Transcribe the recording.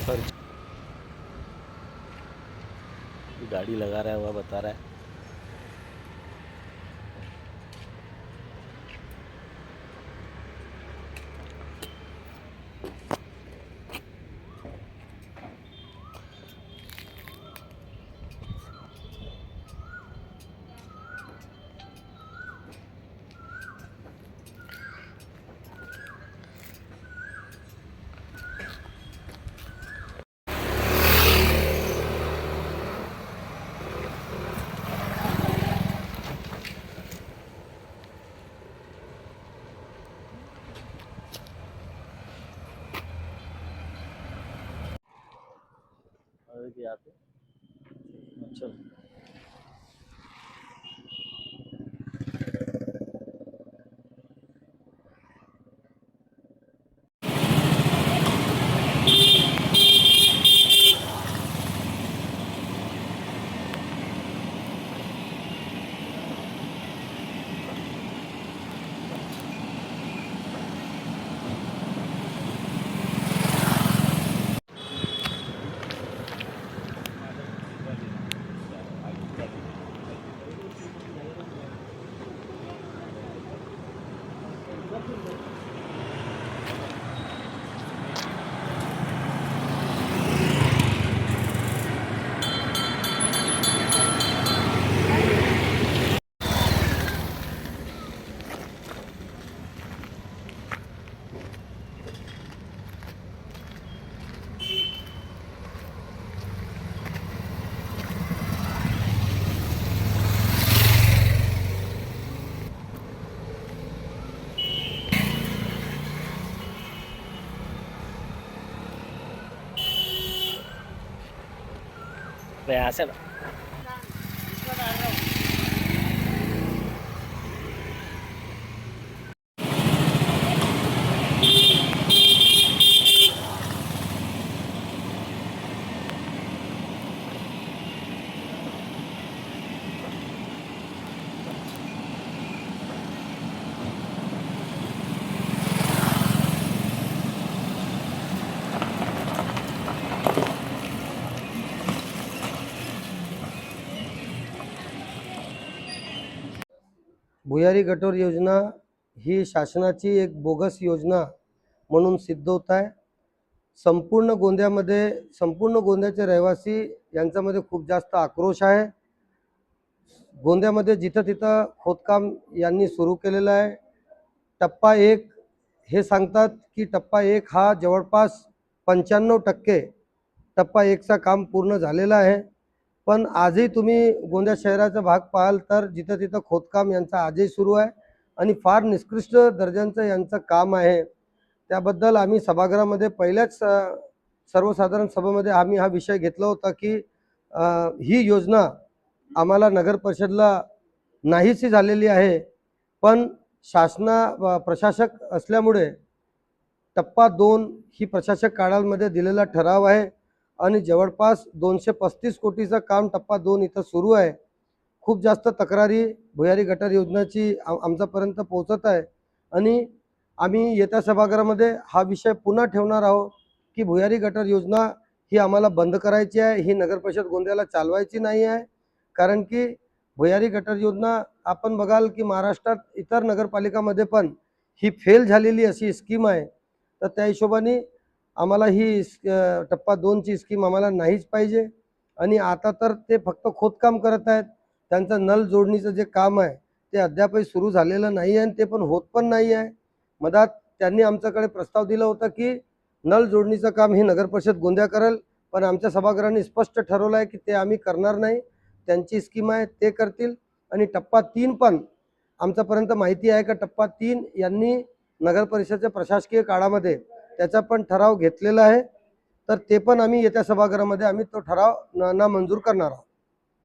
खर्च गाड़ी लगा रहा है वह बता रहा है। यहाँ पे अच्छा प्रयास है ना। भुयारी गटोर योजना ही शासनाची एक बोगस योजना म्हणून सिद्ध होत आहे। संपूर्ण गोंद्याचे रहिवासी यांच्यामध्ये खूप जास्त आक्रोश आहे। गोंद्यामध्ये जिथं तिथं खोदकाम यांनी सुरू केलेलं आहे। टप्पा 1 हे सांगतात की टप्पा 1 हा जवळपास 95% टप्पा 1 चा काम पूर्ण झालेला आहे। पण आजही तुम्ही गोंदिया शहराचा भाग पाहाल तर जिथं तिथं खोदकाम यांचं आजही सुरू आहे आणि फार निकृष्ट दर्जाचं यांचं काम आहे। त्याबद्दल आम्ही सभागृहामध्ये पहिल्याच सर्वसाधारण सभेमध्ये आम्ही हा विषय घेतला होता की ही योजना आम्हाला नगर परिषदला नाहीशी झालेली आहे, पण प्रशासक असल्यामुळे टप्पा 2 ही प्रशासक काळामध्ये दिलेला ठराव आहे आणि जवळपास 235 कोटीचं काम टप्पा 2 इथं सुरू आहे। खूप जास्त तक्रारी भुयारी गटर योजनेची आमच्यापर्यंत पोहोचत आहे आणि आम्ही येत्या सभागृहामध्ये हा विषय पुन्हा ठेवणार आहोत की भुयारी गटर योजना ही आम्हाला बंद करायची आहे, ही नगर परिषद गोंदियाला चालवायची नाही आहे। कारण की भुयारी गटर योजना आपण बघाल की महाराष्ट्रात इतर नगरपालिकामध्ये पण ही फेल झालेली अशी स्कीम आहे। तर त्या हिशोबाने आम्हाला ही टप्पा 2 ची स्कीम आम्हाला नाहीच पाहिजे आणि आता तर ते फक्त खोदकाम करत आहेत। त्यांचं नल जोडणीचं जे काम आहे ते अद्यापही सुरू झालेलं नाही आहे आणि ते पण होत पण नाही आहे। मधात त्यांनी आमच्याकडे प्रस्ताव दिला होता की नल जोडणीचं काम ही नगर परिषद गोंदिया करेल, पण आमच्या सभागृहाने स्पष्ट ठरवलं आहे की ते आम्ही करणार नाही। त्यांची स्कीम आहे ते करतील आणि टप्पा 3 पण आमच्यापर्यंत माहिती आहे का टप्पा 3 यांनी नगर परिषदेच्या प्रशासकीय काळामध्ये त्याचा पण ठराव घेतलेला आहे। तर ते पण आम्ही येत्या सभागृहामध्ये आम्ही तो ठराव नामंजूर करणार आहोत।